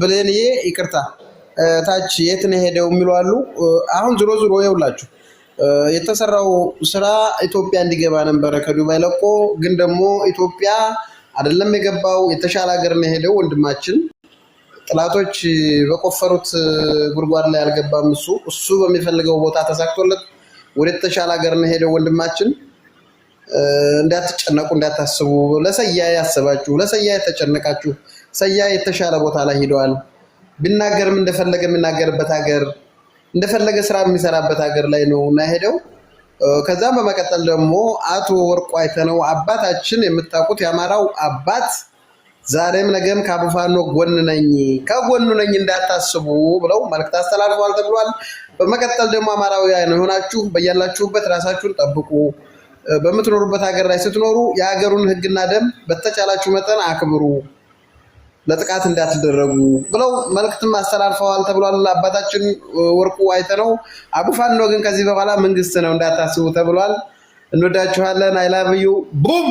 ብለንዬ ይቅርታ ታች የት ነው ሄደው የሚሉ አሉ። አሁን ዝሮ ዝሮ ይውላችሁ የተሰራው ስራ ኢትዮጵያ እንዲገባ ነበር ከዱባይ ለቆ ግን ደግሞ ኢትዮጵያ አይደለም የገባው የተሻለ ሀገር ነው ሄደው ወንድማችን ጥላቶች በቆፈሩት ጉርጓድ ላይ አልገባም እሱ በሚፈልገው ቦታ ተሳክቶለት ወደ ተሻለ ሀገር ነው ሄደው ወንድማችን እንዳትጨነቁ እንዳታስቡ ለሰያ ያሰባችሁ ለሰያ የተጨነቃችሁ ሰያ የተሻለ ቦታ ላይ ሄደዋል ቢናገርም እንደፈለገ የሚናገርበት ሀገር እንደፈለገ ስራ የሚሰራበት ሀገር ላይ ነው እና ሄደው ከዛም በመቀጠል ደግሞ አቶ ወርቁ አይተነው አባታችን የምታውቁት ያማራው አባት ዛሬም ነገም ከአቡፋኖ ጎን ነኝ ከጎኑ ነኝ እንዳታስቡ ብለው መልእክት አስተላልፈዋል ተብሏል። በመቀጠል ደግሞ አማራውያን ሆናችሁ በያላችሁበት ራሳችሁን ጠብቁ በመትኖሩበት ሀገር ላይ ስትኖሩ የሀገሩን ህግና ደንብ በተቻላችሁ መጠን አክብሩ ለጥቃት እንዳትደረጉ ብለው መልእክትም አስተላልፈዋል ተብሏል። አባታችን ወርቁ አይተነው አቡፋኖ ግን ከዚህ በኋላ መንግስት ነው እንዳታስቡ ተብሏል። እንወዳችኋለን። አይ ላቭ ዩ ቡም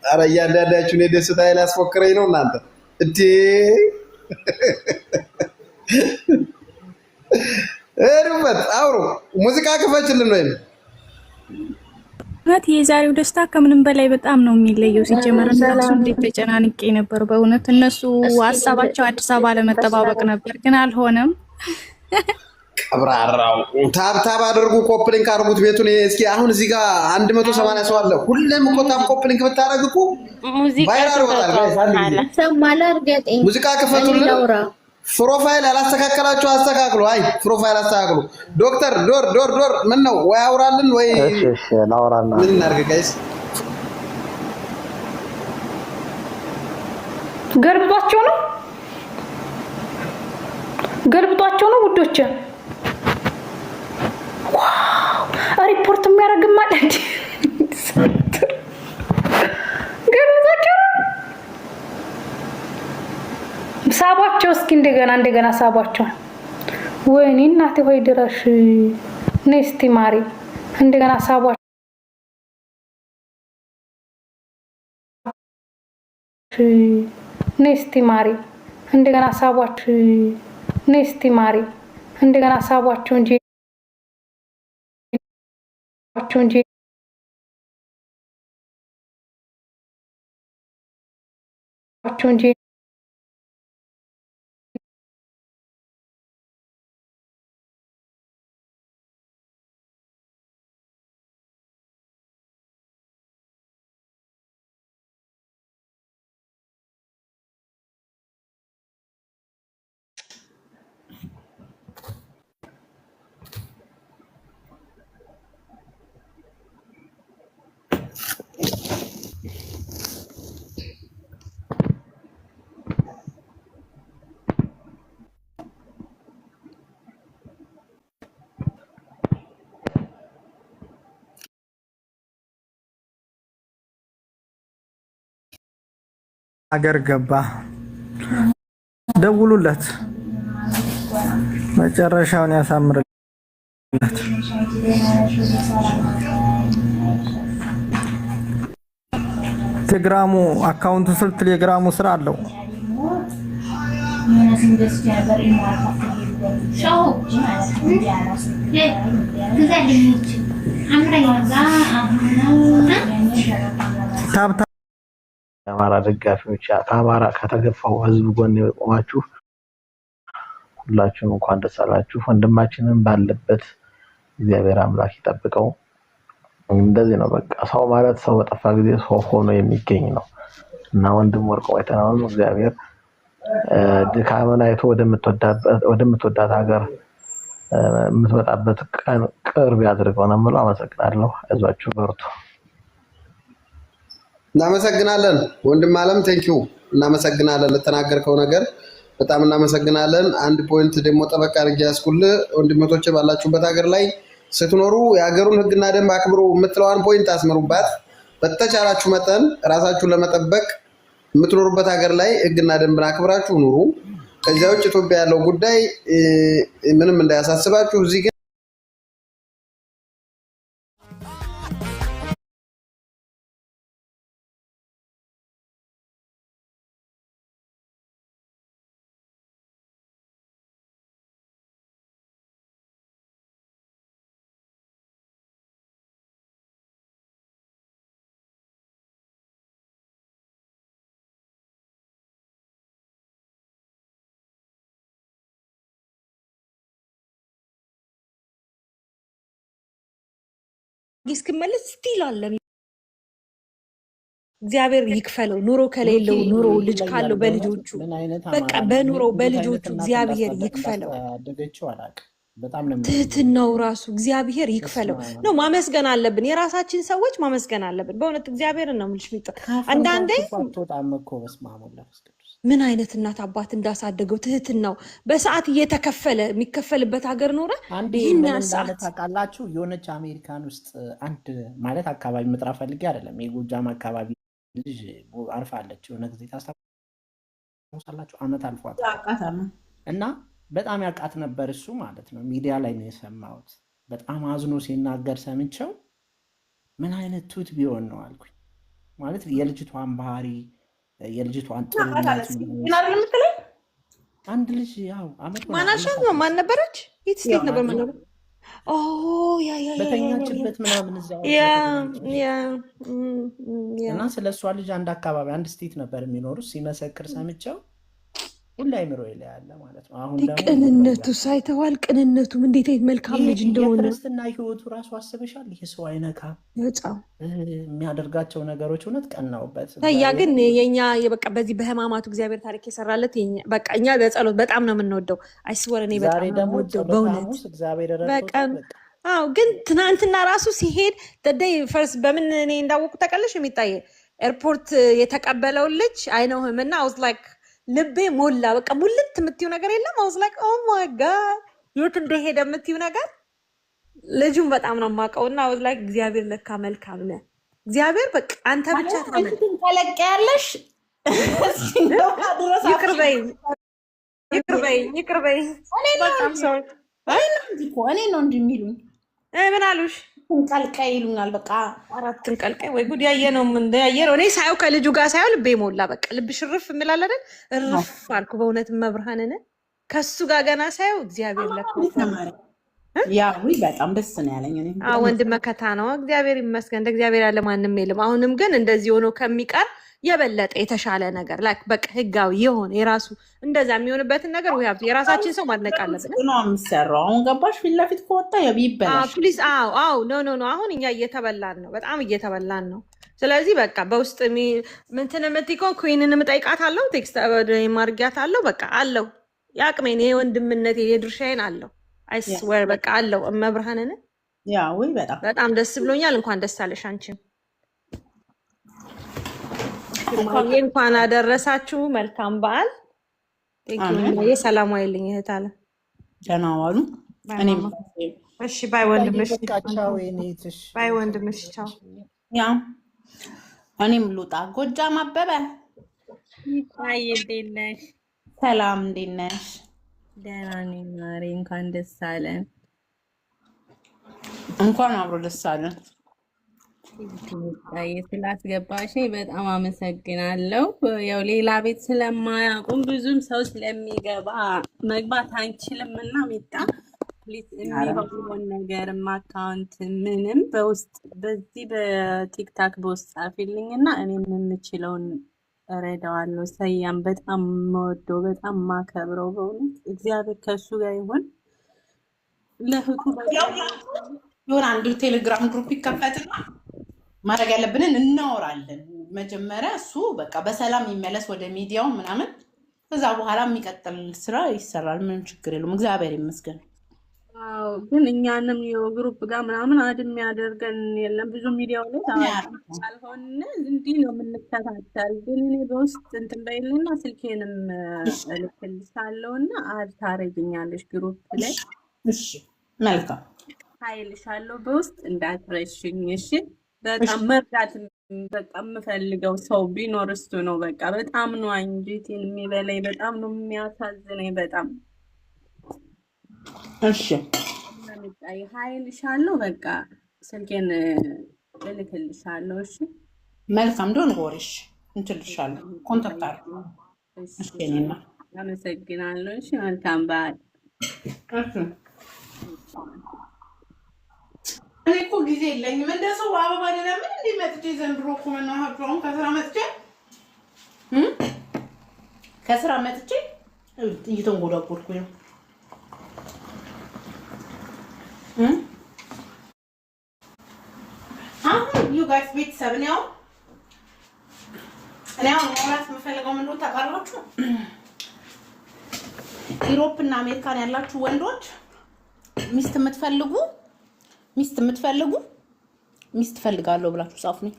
አረ ያንዳንዳችሁ ለደስታ ያላስፎክረኝ ነው እናንተ እቴ እርበት አውሩ ሙዚቃ ከፈችልን ነው ማለት የዛሬው ደስታ ከምንም በላይ በጣም ነው የሚለየው። ሲጀመር እነሱ እንዴት ተጨናንቄ ነበር በእውነት እነሱ ሐሳባቸው አዲስ አበባ ለመጠባበቅ ነበር ግን አልሆነም። ቀብራራው ታብ አድርጉ ኮፕሊንግ አድርጉት ቤቱን እስኪ አሁን እዚህ ጋር 180 ሰው አለ ሁሉም እኮ ታብ ኮፕሊንግ ብታረግ እኮ ቫይራል ይወጣል። ሙዚቃ ከፈቱልን ፕሮፋይል አላስተካከላችሁ አስተካክሉ። አይ ፕሮፋይል አስተካክሉ። ዶክተር ዶር ምን ነው ወይ አውራልን ወይ እሺ ላውራና ምን እናርግ ጋይስ ገልብጧቸው ነው ውዶች ዋው ሪፖርት የሚያደርግ ማለት ገልብጧቸው ሳባቸው እስኪ እንደገና ሳባቸው ወይኔ እናቴ ሆይ ድረሽ ነስቲ ማሪ እንደገና ሳባቸው ነስቲ ማሪ እንደገና ሳባቸው ነስቲ ማሪ እንደገና ሳባቸው እንጂ አገር ገባ ደውሉለት መጨረሻውን ያሳምርለት። ቴሌግራሙ አካውንቱ ስል ቴሌግራሙ ስራ አለው። ታብታ አማራ ደጋፊዎች አማራ ከተገፋው ህዝብ ጎን የቆማችሁ ሁላችሁም እንኳን ደስ አላችሁ። ወንድማችንን ባለበት እግዚአብሔር አምላክ ይጠብቀው። እንደዚህ ነው በቃ ሰው ማለት ሰው በጠፋ ጊዜ ሰው ሆኖ የሚገኝ ነው እና ወንድም ወርቁ አይተናል። እግዚአብሔር ድካምን አይቶ ወደምትወዳት ሀገር የምትመጣበት ቀን ቅርብ ያድርገው ነው የምለው። አመሰግናለሁ። አይዟችሁ በርቱ። እናመሰግናለን ወንድም አለም ቴንኪው እናመሰግናለን ለተናገርከው ነገር በጣም እናመሰግናለን። አንድ ፖይንት ደግሞ ጠበቅ አድርጌ ያስኩልህ ወንድሞቼ ባላችሁበት ሀገር ላይ ስትኖሩ የሀገሩን ህግና ደንብ አክብሩ የምትለዋን ፖይንት አስምሩባት። በተቻላችሁ መጠን ራሳችሁን ለመጠበቅ የምትኖሩበት ሀገር ላይ ህግና ደንብን አክብራችሁ ኑሩ። ከዚያ ውጭ ኢትዮጵያ ያለው ጉዳይ ምንም እንዳያሳስባችሁ እዚህ እስክመለስ ስቲል አለ እግዚአብሔር ይክፈለው ኑሮ ከሌለው ኑሮ ልጅ ካለው በልጆቹ በቃ በኑሮው በልጆቹ እግዚአብሔር ይክፈለው አደገችው አላውቅም በጣም ነው ትህትናው ራሱ እግዚአብሔር ይክፈለው ነው ማመስገን አለብን የራሳችን ሰዎች ማመስገን አለብን በእውነት እግዚአብሔርን ነው የምልሽ ሚጣ አንዳንዴ በጣም እኮ በስማሙ ለፍስቅዱስ ምን አይነት እናት አባት እንዳሳደገው ትህትናው በሰዓት እየተከፈለ የሚከፈልበት ሀገር ኖረ ይሄን ሰዓት ታውቃላችሁ የሆነች አሜሪካን ውስጥ አንድ ማለት አካባቢ መጥራ ፈልጌ አይደለም የጎጃም አካባቢ ልጅ አርፋለች የሆነ ጊዜ ታስታውሳላችሁ አመት አልፏት እና በጣም ያቃት ነበር እሱ ማለት ነው ሚዲያ ላይ ነው የሰማሁት በጣም አዝኖ ሲናገር ሰምቼው ምን አይነት ቱት ቢሆን ነው አልኩኝ ማለት የልጅቷን ባህሪ የልጅቷን ጥሩነት አንድ ልጅ ያው አመት ማናሻት ነው ማን ነበረች የት ስቴት ነበር ማን ነበር በተኛችበት ምናምን እዛው እና ስለሷ ልጅ አንድ አካባቢ አንድ ስቴት ነበር የሚኖሩት ሲመሰክር ሰምቼው ሁሉ አይምሮ ይላል ማለት ነው አሁን ደግሞ ቅንነቱ ሳይተዋል ቅንነቱም እንዴት አይነት መልካም ልጅ እንደሆነ ክርስትና ህይወቱ ራሱ አስበሻል ይሄ ሰው አይነካም በጣም የሚያደርጋቸው ነገሮች እውነት ቀናውበት ያ ግን የኛ በቃ በዚህ በህማማቱ እግዚአብሔር ታሪክ የሰራለት በቃ እኛ በጸሎት በጣም ነው የምንወደው አይስወር እኔ በጣም ነው የምወደው በእውነት እግዚአብሔር በቃ አዎ ግን ትናንትና ራሱ ሲሄድ ደደይ ፈርስ በምን እኔ እንዳወቁ ተቀለሽ የሚታየ ኤርፖርት የተቀበለው ልጅ አይነውህምና I was like ልቤ ሞላ በቃ ሙልት የምትዩ ነገር የለም I was like oh my god የት እንደሄደ የምትዩ ነገር ልጁን በጣም ነው የማውቀውና I was like እግዚአብሔር ለካ መልካም ነው እግዚአብሔር በቃ አንተ ብቻ ታመን ተለቀ ያለሽ ይቅርበይ በጣም ሰው እኔ ነው እንደሚሉኝ ምን አሉሽ እንቀልቀይ ይሉኛል በቃ አራትን ቀልቀይ ወይ ጉድ ያየነው እኔ ሳይው ከልጁ ጋር ሳይው ልቤ ሞላ በቃ ልብ ሽርፍ እምላል አይደል እርፍ አልኩ በእውነት መብርሃንን ከሱ ጋር ገና ሳይው እግዚአብሔር ለካ ያው በጣም ደስ ነው ያለኝ እኔ ወንድ መከታ ነው እግዚአብሔር ይመስገን እንደ እግዚአብሔር ያለ ማንም የለም አሁንም ግን እንደዚህ ሆኖ ከሚቀር የበለጠ የተሻለ ነገር ላይክ በቃ ህጋዊ የሆነ የራሱ እንደዛ የሚሆንበትን ነገር ወይ ሀብት የራሳችን ሰው ማድነቅ አለብን ነው የሚሰራው አሁን ገባሽ ፊት ለፊት ከወጣ ይበላሽ ፕሊዝ ኖ አሁን እኛ እየተበላን ነው በጣም እየተበላን ነው ስለዚህ በቃ በውስጥ ምንትን የምትይቆን ኩዊንን የምጠይቃት አለው ቴክስት ማርጊያት አለው በቃ አለው ያቅሜን የወንድምነት የድርሻዬን አለው አይስዌር በቃ አለው መብርሃንን ያ ወይ በጣም ደስ ብሎኛል እንኳን ደስ አለሽ አንቺም እንኳን አደረሳችሁ መልካም በዓል ሰላም ዋይልኝ እህት አለ ደህና ዋሉ እኔም እሺ ባይ ወንድምሽ ቻው ያ እኔም ልውጣ ጎጃም አበበ ይታይ እንዴት ነሽ ሰላም እንዴት ነሽ ደህና ነኝ ማሪ እንኳን ደስ አለን እንኳን አብሮ ደስ አለን ስላስገባሽ በጣም አመሰግናለሁ ያው ሌላ ቤት ስለማያውቁም ብዙም ሰው ስለሚገባ መግባት አንችልም እና ሚጣ ፕሊዝ የሚሆን ነገር አካውንት ምንም በውስጥ በዚህ በቲክታክ በውስጥ ጻፊልኝና እኔም የምችለውን እረዳዋለሁ ሰያም በጣም መወደው በጣም ማከብረው በእውነት እግዚአብሔር ከሱ ጋር ይሁን ለህቱ ይሁን አንዱ ቴሌግራም ግሩፕ ይከፈትና ማድረግ ያለብንን እናወራለን መጀመሪያ እሱ በቃ በሰላም ይመለስ ወደ ሚዲያው ምናምን ከዛ በኋላ የሚቀጥል ስራ ይሰራል ምንም ችግር የለውም እግዚአብሔር ይመስገን ግን እኛንም የግሩፕ ጋር ምናምን አድም ያደርገን የለም ብዙ ሚዲያው ላይ አልሆነ እንዲህ ነው የምንከታተል ግን እኔ በውስጥ እንትን በይልና ስልኬንም እልክልሻለሁና ታረጊኛለሽ ግሩፕ ላይ እሺ መልካም ኃይልሻለሁ በውስጥ እንዳትረሽኝ እሺ በጣም መርዳት በጣም የምፈልገው ሰው ቢኖር እሱ ነው በቃ በጣም ነው አንጀቴን የሚበላኝ በጣም ነው የሚያሳዝነኝ በጣም እሺ ኃይልሻለሁ በቃ ስልኬን እልክልሻለሁ እሺ መልካም ዶን ወርሽ እንትልሻለሁ ኮንታክት አድርጉ እሺ እኔና አመሰግናለሁ እሺ መልካም በዓል እኔ እኮ ጊዜ የለኝም እንደሰው አበባ ለምን እንዴ መጥቼ ዘንድሮ እኮ መናሃቸው ከስራ መጥቼ እየተንጎዳጎድኩ ነው ጋይስ ቤተሰብ ነው ማውራት የምፈልገው ምንድነው ታውቃላችሁ? ዩሮፕ እና አሜሪካን ያላችሁ ወንዶች ሚስት ፈልጋለሁ ብላችሁ ጻፉኝ።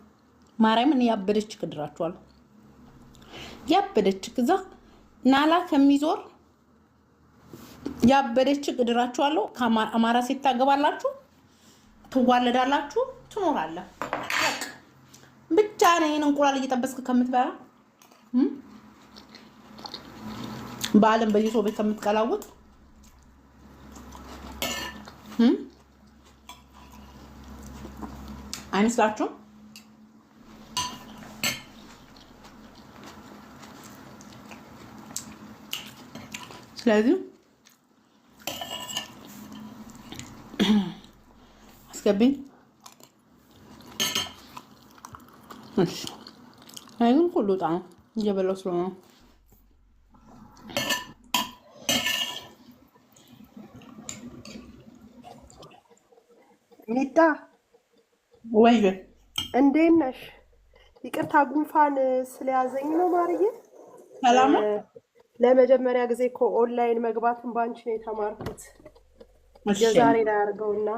ማርያምን ያበደች ክድራችኋለሁ። ያበደች ከዛ ናላ ከሚዞር ያበደች ክድራችኋለሁ። ከአማራ ሴት ታገባላችሁ፣ ትዋለዳላችሁ፣ ትኖራለህ። ብቻ ነኝ እንቁላል እየጠበስክ ከምትበላ በአለም በየሰው ቤት ከምትቀላውጥ አይመስላችሁም? ስለዚህ አስገቢኝ። እሺ አይሁን ሁሉ ጣም እየበላሁ ስለሆነ ሚጣ ወይ እንዴት ነሽ? ይቅርታ ጉንፋን ስለያዘኝ ነው ማርዬ። ሰላም። ለመጀመሪያ ጊዜ እኮ ኦንላይን መግባትን ባንቺ ነው የተማርኩት። የዛሬ ላይ አድርገውና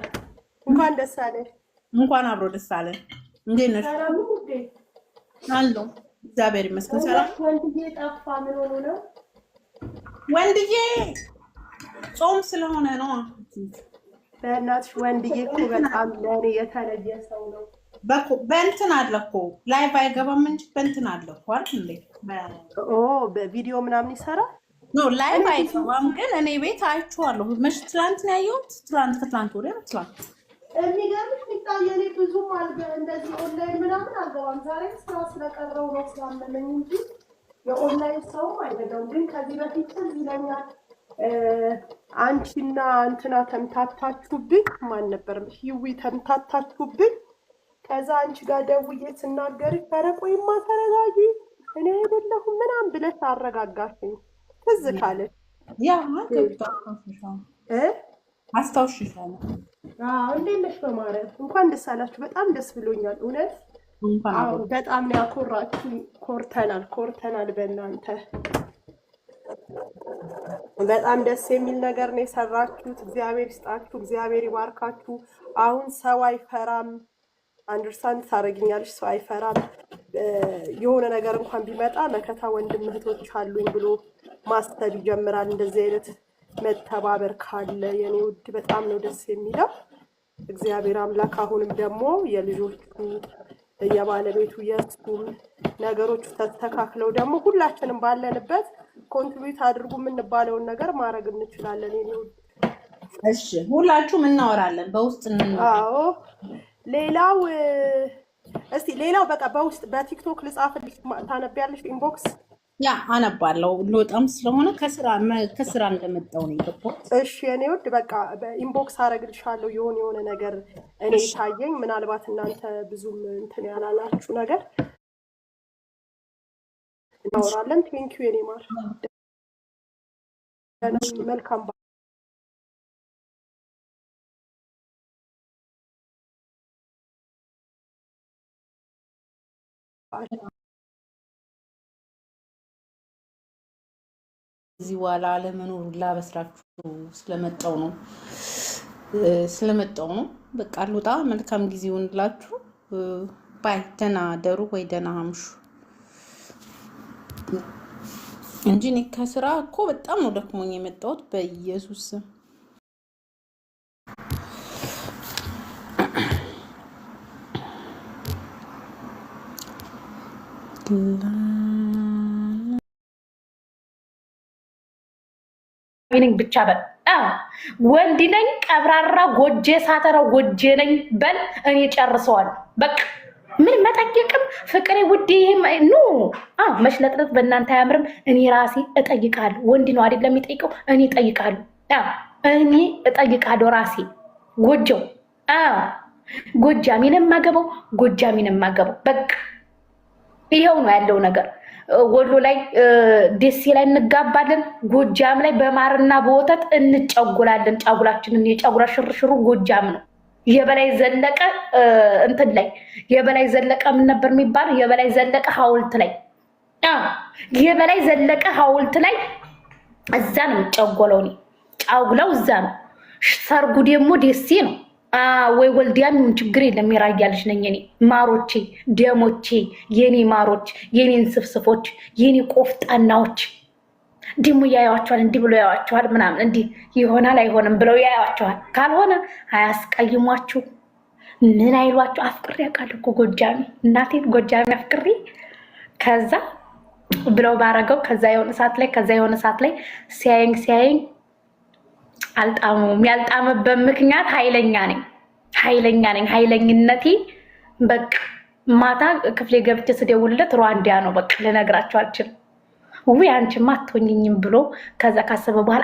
እንኳን ደስ አለሽ። እንኳን አብሮ ደስ አለን። እንዴት ነሽ? ሰላም ውዴ? አለሁ እግዚአብሔር ይመስገን። ሰላም። ወንድዬ ጠፋ። ምን ሆኖ ነው? ወንድዬ ጾም ስለሆነ ነው። በእናትሽ ወንድዬ እኮ በጣም ለእኔ የተለየ ሰው ነው። በእንትን አለ እኮ ላይቭ አይገባም እንጂ በእንትን አለ እኮ አይደል እንዴ? በቪዲዮ ምናምን ይሰራል። ኖ ላይቭ አይገባም፣ ግን እኔ ቤት አይቼዋለሁ። መች ትላንት ነው ያየሁት። ከትላንት ወዲያ ትላንት። የሚገርምሽ ሚጣዬ እኔ ብዙም እንደዚህ ኦንላይን ምናምን አልገባም። ዛሬ ስራ ስለቀረው ነው ስላመመኝ እንጂ የኦንላይን ሰው አይደለም። ግን ከዚህ በፊት ይለኛል አንቺና እንትና ተምታታችሁብኝ። ማን ነበር? ህዊ ተምታታችሁብኝ። ከዛ አንቺ ጋር ደውዬ ስናገር ኧረ ቆይማ ተረጋጊ እኔ አይደለሁም ምናምን ብለሽ አረጋጋሽኝ። ትዝ ካለሽ ያ አስታውሽሻለሁ። እንዴት ነሽ? በማርያም እንኳን ደስ አላችሁ። በጣም ደስ ብሎኛል እውነት። በጣም ነው ያኮራችሁ። ኮርተናል በእናንተ። በጣም ደስ የሚል ነገር ነው የሰራችሁት። እግዚአብሔር ይስጣችሁ፣ እግዚአብሔር ይባርካችሁ። አሁን ሰው አይፈራም። አንደርስታንድ ታደርጊኛለሽ? ሰው አይፈራም። የሆነ ነገር እንኳን ቢመጣ መከታ ወንድም እህቶች አሉኝ ብሎ ማሰብ ይጀምራል። እንደዚህ አይነት መተባበር ካለ የኔ ውድ በጣም ነው ደስ የሚለው። እግዚአብሔር አምላክ አሁንም ደግሞ የልጆቹ የባለቤቱ የእሱም ነገሮቹ ተስተካክለው ደግሞ ሁላችንም ባለንበት ኮንትሪቢዩት አድርጉ የምንባለውን ነገር ማድረግ እንችላለን የኔ ውድ። እሺ ሁላችሁም እናወራለን በውስጥ አዎ። ሌላው እስቲ ሌላው በቃ በውስጥ በቲክቶክ ልጻፍልሽ ታነቢያለሽ? ኢንቦክስ ያ አነባለሁ። ልወጣም ስለሆነ ከስራ እንደመጣው ነው የገባሁት። እሺ የኔ ውድ በቃ በኢንቦክስ አረግልሻለሁ የሆነ ነገር እኔ ታየኝ። ምናልባት እናንተ ብዙም እንትን ያላላችሁ ነገር እናወራለን። ቴንኪው የኔ ማር። መልካም እዚህ በኋላ አለመኖር ላበስራችሁ ስለመጣው ነው። በቃ ልውጣ። መልካም ጊዜ ይሁንላችሁ። ባይ። ደህና ደሩ ወይ ደህና አምሹ እንጂ እኔ ከስራ እኮ በጣም ነው ደክሞኝ የመጣሁት በኢየሱስ ስም። ነኝ ብቻ በል ወንድ ነኝ ቀብራራ ጎጄ ሳተራው ጎጄ ነኝ በል እኔ ጨርሰዋለሁ። በቃ ምን መጠየቅም ፍቅሬ ውዴ ኑ መሽለጥለጥ በእናንተ አያምርም። እኔ ራሴ እጠይቃለሁ። ወንድ ነው አይደለም የሚጠይቀው፣ እኔ እጠይቃለሁ። እኔ እጠይቃለሁ ራሴ ጎጆው ጎጃሚንም ማገበው ጎጃሚንም ማገበው በቃ ይሄው ነው ያለው ነገር። ወሎ ላይ ደሴ ላይ እንጋባለን፣ ጎጃም ላይ በማርና በወተት እንጨጉላለን። ጫጉላችንን የጫጉላ ሽርሽሩ ጎጃም ነው። የበላይ ዘለቀ እንትን ላይ የበላይ ዘለቀ ምን ነበር የሚባለው? የበላይ ዘለቀ ሐውልት ላይ የበላይ ዘለቀ ሐውልት ላይ እዛ ነው የሚጨጎለው። እኔ ጫጉላው እዛ ነው። ሰርጉ ደግሞ ደሴ ነው። ወይ ወልዲያም ይሁን ችግር የለም። የራያ ልጅ ነኝ እኔ። ማሮቼ፣ ደሞቼ፣ የኔ ማሮች፣ የኔን ስፍስፎች፣ የኔ ቆፍጣናዎች ደግሞ ያያዋቸዋል። እንዲህ ብሎ ያያዋቸዋል ምናምን እንዲህ ይሆናል አይሆንም ብለው ያያዋቸዋል። ካልሆነ አያስቀይሟችሁ ምን አይሏችሁ። አፍቅሬ አውቃለሁ እኮ ጎጃሚ፣ እናቴን ጎጃሚ አፍቅሬ ከዛ ብለው ባረገው ከዛ የሆነ ሰዓት ላይ ሲያየኝ አልጣሙም። ያልጣመበት ምክንያት ኃይለኛ ነኝ። ኃይለኝነቴ በቃ ማታ ክፍሌ ገብቼ ስደውልለት ሩዋንዳ ነው። በቃ ልነግራቸው አልችልም። ውይ አንቺማ አትሆኝኝም ብሎ ከዛ ካሰበ በኋላ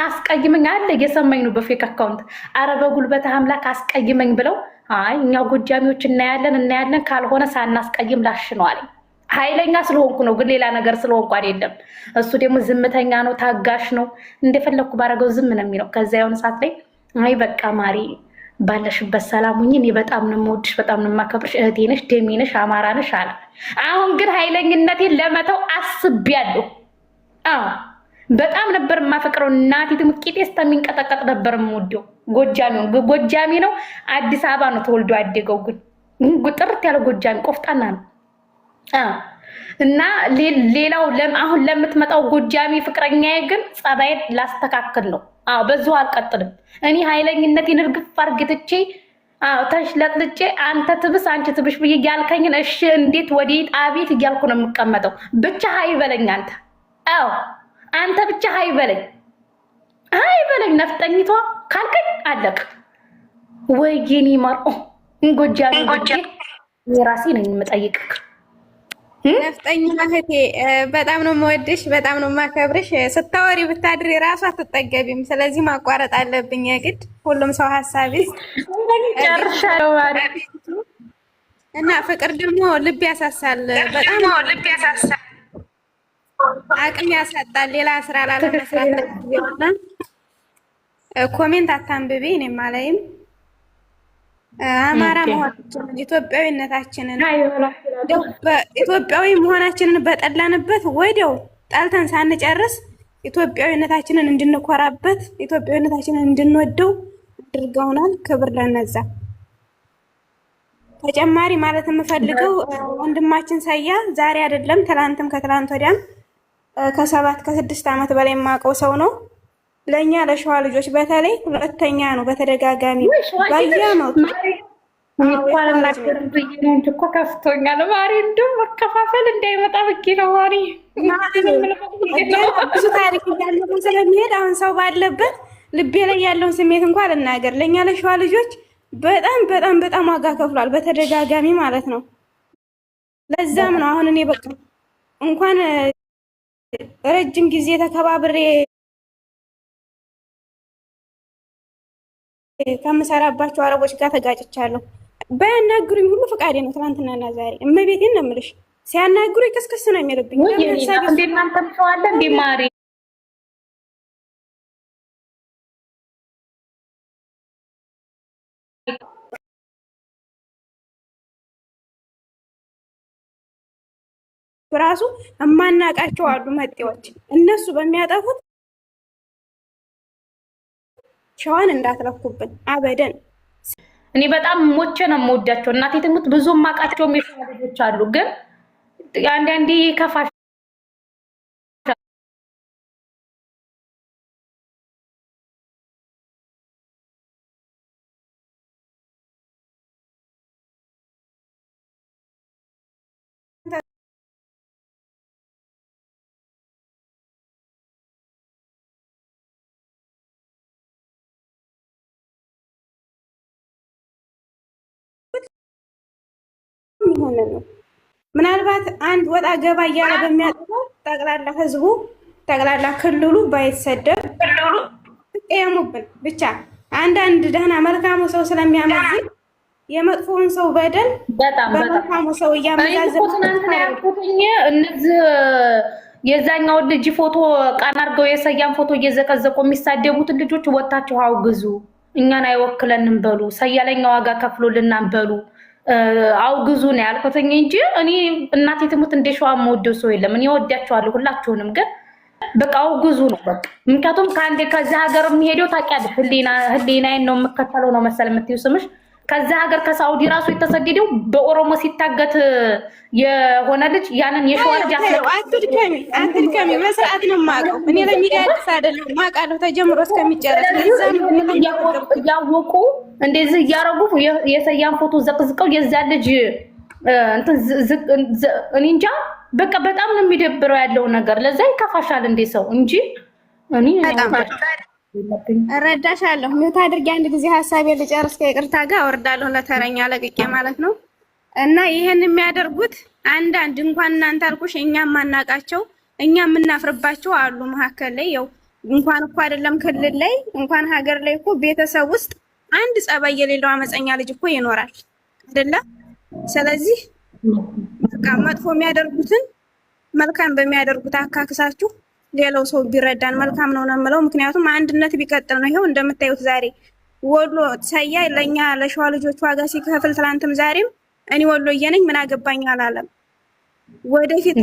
አስቀይመኝ አለ። እየሰማኝ ነው በፌክ አካውንት። አረ በጉልበተ አምላክ አስቀይመኝ ብለው አይ እኛ ጎጃሚዎች እናያለን ካልሆነ ሳናስቀይም ላሽ ነው አለኝ። ኃይለኛ ስለሆንኩ ነው፣ ግን ሌላ ነገር ስለሆንኩ አይደለም። እሱ ደግሞ ዝምተኛ ነው፣ ታጋሽ ነው። እንደፈለግኩ ባረገው ዝም ነው የሚለው። ከዛ የሆነ ሰዓት ላይ አይ በቃ ማሪ ባለሽበት ሰላም ሁኚ፣ እኔ በጣም ነው የምወድሽ፣ በጣም ነው የማከብርሽ፣ እህቴ ነሽ፣ ደሜ ነሽ፣ አማራ ነሽ አለ። አሁን ግን ኃይለኝነቴን ለመተው አስቤያለሁ። በጣም ነበር የማፈቅረው። እናቴ ትሙት ቂጤ እስከሚንቀጠቀጥ ነበር የምወደው። ጎጃሚ ነው፣ አዲስ አበባ ነው ተወልዶ ያደገው። ግን ጥርት ያለ ጎጃሚ ቆፍጣና ነው። እና ሌላው አሁን ለምትመጣው ጎጃሚ ፍቅረኛዬ ግን ጸባይን ላስተካክል ነው። በዚሁ አልቀጥልም። እኔ ኃይለኝነቴን እርግፍ አርግትቼ ተሽለጥልጬ አንተ ትብስ አንቺ ትብሽ ብዬ ያልከኝን እሺ እንዴት ወዴት አቤት እያልኩ ነው የምቀመጠው። ብቻ ሀይ በለኝ አንተ። አንተ ብቻ ሀይ በለኝ ነፍጠኝቷ ካልከኝ አለቅ ወይ የኔ ማር ጎጃሚ የራሴ ነኝ የምጠይቅክ። ነፍጠኛ እህቴ በጣም ነው የምወድሽ፣ በጣም ነው የማከብርሽ። ስታወሪ ብታድሪ ራሱ አትጠገቢም። ስለዚህ ማቋረጥ አለብኝ የግድ። ሁሉም ሰው ሀሳቢ እና ፍቅር ደግሞ ልብ ያሳሳል፣ በጣም ልብ ያሳሳል፣ አቅም ያሳጣል። ሌላ ስራ ላለመስራት ሆና ኮሜንት አታንብቤ። እኔም አላይም አማራ መሆናችንን ኢትዮጵያዊነታችንን ኢትዮጵያዊ መሆናችንን በጠላንበት ወዲያው ጣልተን ሳንጨርስ ኢትዮጵያዊነታችንን እንድንኮራበት ኢትዮጵያዊነታችንን እንድንወደው አድርገውናል። ክብር ለነዛ። ተጨማሪ ማለት የምፈልገው ወንድማችን ሳያ ዛሬ አይደለም ትላንትም ከትላንት ወዲያም ከ7 ከ6 ዓመት በላይ የማውቀው ሰው ነው። ለኛ ለሸዋ ልጆች በተለይ ሁለተኛ ነው በተደጋጋሚ ባያመጡ እኮ ከፍቶኛል። ማሪ እንደው መከፋፈል እንዳይመጣ ብዬ ነው። ማሪ ብዙ ታሪክ እያለፈ ስለሚሄድ አሁን ሰው ባለበት ልቤ ላይ ያለውን ስሜት እንኳን ልናገር። ለኛ ለሸዋ ልጆች በጣም በጣም በጣም ዋጋ ከፍሏል በተደጋጋሚ ማለት ነው። ለዛም ነው አሁን እኔ በቃ እንኳን ረጅም ጊዜ ተከባብሬ ከምሰራባቸው አረቦች ጋር ተጋጭቻለሁ። ባያናግሩኝ ሁሉ ፈቃዴ ነው። ትናንትናና ዛሬ እመቤቴን ነው የምልሽ። ሲያናግሩኝ ክስክስ ነው የሚልብኝ። እናንተ ሰዋለ እንዴ ማሪ ራሱ እማናቃቸው አሉ መጤዎች። እነሱ በሚያጠፉት ሸዋን እንዳትለኩብን አበደን። እኔ በጣም ሞቼ ነው የምወዳቸው። እናቴ ትሙት ብዙ ማቃቸው ልጆች አሉ፣ ግን አንዳንዴ ከፋሽ ሆነ ነው። ምናልባት አንድ ወጣ ገባ እያለ በሚያጠፋው ጠቅላላ ህዝቡ ጠቅላላ ክልሉ ባይሰደብ ተቀየሙብን። ብቻ አንዳንድ ደህና መልካሙ ሰው ስለሚያመዝን የመጥፎውን ሰው በደል በመልካሙ ሰው እያመዛዘነ እነዚህ የዛኛውን ልጅ ፎቶ ቃና አድርገው የሰያን ፎቶ እየዘቀዘቁ የሚሳደቡትን ልጆች ወታችሁ አውግዙ። እኛን አይወክለንም በሉ፣ ሰያለኛ ዋጋ ከፍሎልናን በሉ፣ አውግዙ ነው ያልኩት እንጂ እኔ እናቴ ትሙት እንደ ሸዋ የምወደው ሰው የለም። እኔ ወዳቸዋለሁ ሁላችሁንም፣ ግን በቃ አውግዙ ነው በቃ። ምክንያቱም ከአንዴ ከዚህ ሀገር የሚሄደው ታውቂያለሽ፣ ህሊናዬን ነው የምከተለው ነው መሰል የምትይው ስምሽ። ከዛ ሀገር ከሳውዲ ራሱ የተሰደደው በኦሮሞ ሲታገት የሆነ ልጅ ያንን የሸዋ ልጅ አትድከሚ መስራት ነው የማውቀው እኔ ለሚዲያ አዲስ አይደለም ማውቃለሁ ተጀምሮ እስከሚጨረስ እያወቁ እንደዚህ እያረጉ የሰያን ፎቶ ዘቅዝቀው የዛ ልጅ እኔ እንጃ በቃ በጣም ነው የሚደብረው ያለው ነገር። ለዛ ይከፋሻል እንደ ሰው እንጂ እኔ እረዳሻለሁ። ሚውት አድርጌ አንድ ጊዜ ሀሳቤን ልጨርስ ከይቅርታ ጋር አወርዳለሁ ለተረኛ ለቅቄ ማለት ነው። እና ይሄን የሚያደርጉት አንዳንድ እንኳን እናንተ አልኩሽ እኛም ማናቃቸው እኛ የምናፍርባቸው አሉ መሀከል ላይ ያው እንኳን እኮ አይደለም ክልል ላይ እንኳን ሀገር ላይ እኮ ቤተሰብ ውስጥ አንድ ጸባይ የሌለው አመፀኛ ልጅ እኮ ይኖራል አይደለ? ስለዚህ በቃ መጥፎ የሚያደርጉትን መልካም በሚያደርጉት አካክሳችሁ ሌላው ሰው ቢረዳን መልካም ነው ነው የምለው። ምክንያቱም አንድነት ቢቀጥል ነው። ይሄው እንደምታዩት ዛሬ ወሎ ሰያ ለኛ ለሸዋ ልጆች ዋጋ ሲከፍል ትላንትም ዛሬም እኔ ወሎዬ ነኝ ምን አገባኝ አላለም። ወደፊት